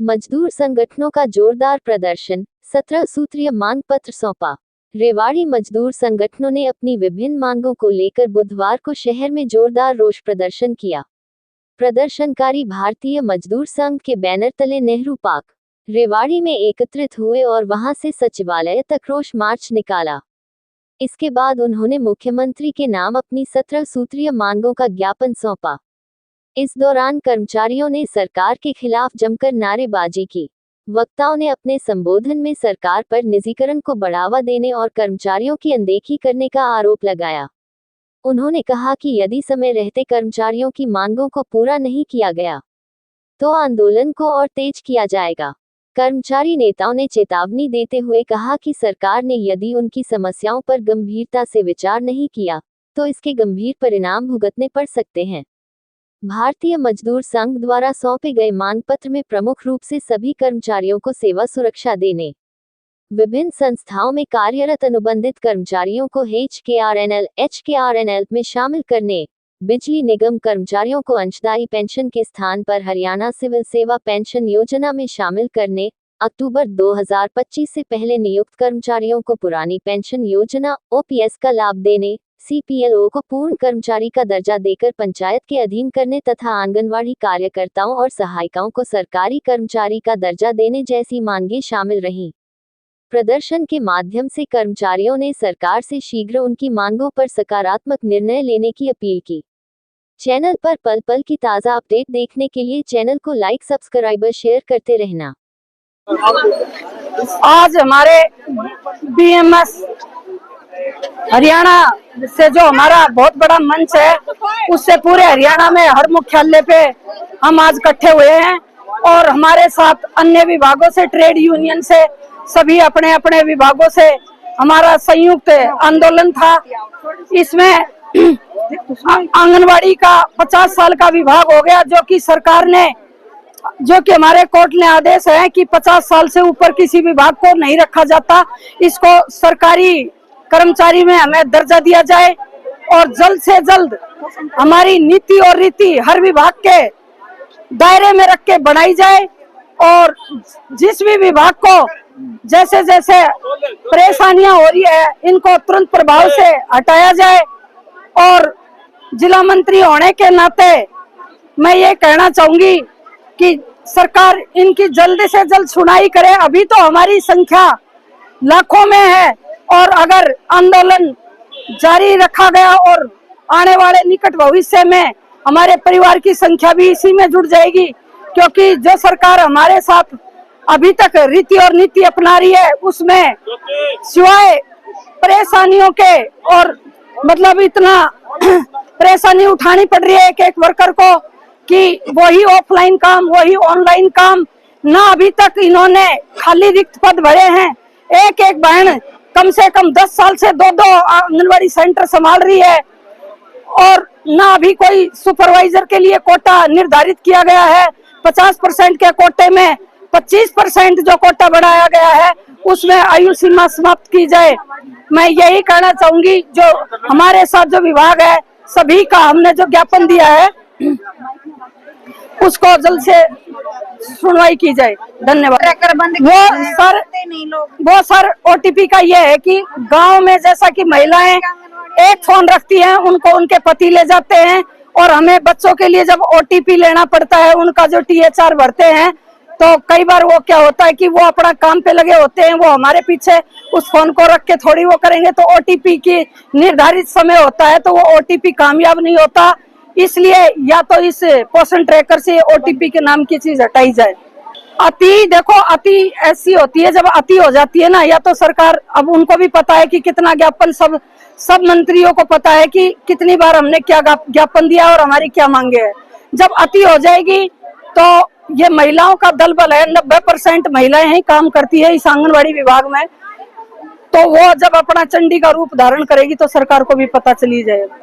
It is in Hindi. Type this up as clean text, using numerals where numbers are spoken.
मजदूर संगठनों का जोरदार प्रदर्शन, 17 सूत्रीय मांग पत्र सौंपा। रेवाड़ी मजदूर संगठनों ने अपनी विभिन्न मांगों को लेकर बुधवार को शहर में जोरदार रोष प्रदर्शन किया। प्रदर्शनकारी भारतीय मजदूर संघ के बैनर तले नेहरू पार्क, रेवाड़ी में एकत्रित हुए और वहां से सचिवालय तक रोष मार्च निकाला। इसके बाद उन्होंने मुख्यमंत्री के नाम अपनी 17 सूत्रीय मांगों का ज्ञापन सौंपा। इस दौरान कर्मचारियों ने सरकार के खिलाफ जमकर नारेबाजी की। वक्ताओं ने अपने संबोधन में सरकार पर निजीकरण को बढ़ावा देने और कर्मचारियों की अनदेखी करने का आरोप लगाया। उन्होंने कहा कि यदि समय रहते कर्मचारियों की मांगों को पूरा नहीं किया गया तो आंदोलन को और तेज किया जाएगा। कर्मचारी नेताओं ने चेतावनी देते हुए कहा कि सरकार ने यदि उनकी समस्याओं पर गंभीरता से विचार नहीं किया तो इसके गंभीर परिणाम भुगतने पड़ सकते हैं। भारतीय मजदूर संघ द्वारा सौंपे गए मांग पत्र में प्रमुख रूप से सभी कर्मचारियों को सेवा सुरक्षा देने, विभिन्न संस्थाओं में कार्यरत अनुबंधित कर्मचारियों को HKRNL में शामिल करने, बिजली निगम कर्मचारियों को अंशदायी पेंशन के स्थान पर हरियाणा सिविल सेवा पेंशन योजना में शामिल करने, अक्टूबर 2025 से पहले नियुक्त कर्मचारियों को पुरानी पेंशन योजना OPS का लाभ देने, CPLO को पूर्ण कर्मचारी का दर्जा देकर पंचायत के अधीन करने तथा आंगनवाड़ी कार्यकर्ताओं और सहायिकाओं को सरकारी कर्मचारी का दर्जा देने जैसी मांगें शामिल रहीं। प्रदर्शन के माध्यम से कर्मचारियों ने सरकार से शीघ्र उनकी मांगों पर सकारात्मक निर्णय लेने की अपील की। चैनल पर पल पल की ताज़ा अपडेट देखने के लिए चैनल को लाइक, सब्सक्राइब और शेयर करते रहना। आज हमारे BMS हरियाणा से जो हमारा बहुत बड़ा मंच है, उससे पूरे हरियाणा में हर मुख्यालय पे हम आज इकट्ठे हुए हैं और हमारे साथ अन्य विभागों से, ट्रेड यूनियन से, सभी अपने अपने विभागों से हमारा संयुक्त आंदोलन था। इसमें आंगनवाड़ी का 50 साल का विभाग हो गया, जो कि सरकार ने, जो कि हमारे कोर्ट ने आदेश है कि 50 साल से ऊपर किसी विभाग को नहीं रखा जाता। इसको सरकारी कर्मचारी में हमें दर्जा दिया जाए और जल्द से जल्द हमारी नीति और रीति हर विभाग के दायरे में रख के बनाई जाए और जिस भी विभाग को जैसे जैसे परेशानियां हो रही है, इनको तुरंत प्रभाव से हटाया जाए। और जिला मंत्री होने के नाते मैं ये कहना चाहूंगी कि सरकार इनकी जल्द से जल्द सुनवाई करे। अभी तो हमारी संख्या लाखों में है और अगर आंदोलन जारी रखा गया और आने वाले निकट भविष्य में हमारे परिवार की संख्या भी इसी में जुड़ जाएगी, क्योंकि जो सरकार हमारे साथ अभी तक रीति और नीति अपना रही है, उसमें सिवाय परेशानियों के और मतलब इतना परेशानी उठानी पड़ रही है एक एक वर्कर को कि वही ऑफलाइन काम, वही ऑनलाइन काम ना। अभी तक इन्होंने खाली रिक्त पद भरे हैं। एक एक बहन कम से कम 10 साल से 2-2 आंगनवाड़ी सेंटर संभाल रही है और ना अभी कोई सुपरवाइजर के लिए कोटा निर्धारित किया गया है। 50% के कोटे में 25% जो कोटा बढ़ाया गया है, उसमें आयु सीमा समाप्त की जाए। मैं यही कहना चाहूंगी, जो हमारे साथ जो विभाग है सभी का हमने जो ज्ञापन दिया है उसको जल्द से सुनवाई की जाए। धन्यवाद। वो सर OTP का ये है कि गांव में जैसा कि महिलाएं एक फोन रखती हैं, उनको उनके पति ले जाते हैं और हमें बच्चों के लिए जब OTP लेना पड़ता है, उनका जो THR भरते हैं, तो कई बार वो क्या होता है कि वो अपना काम पे लगे होते हैं, वो हमारे पीछे उस फोन को रख के थोड़ी वो करेंगे, तो OTP की निर्धारित समय होता है तो वो OTP कामयाब नहीं होता। इसलिए या तो इस पोषण ट्रैकर से OTP के नाम की चीज हटाई जाए। अति देखो, अति ऐसी होती है, जब अति हो जाती है ना, या तो सरकार, अब उनको भी पता है कि कितना ज्ञापन, सब मंत्रियों को पता है कि कितनी बार हमने क्या ज्ञापन दिया और हमारी क्या मांगे है। जब अति हो जाएगी तो ये महिलाओं का दल बल है, 90% महिलाएं ही काम करती है इस आंगनवाड़ी विभाग में, तो वो जब अपना चंडी का रूप धारण करेगी तो सरकार को भी पता चली जाएगा।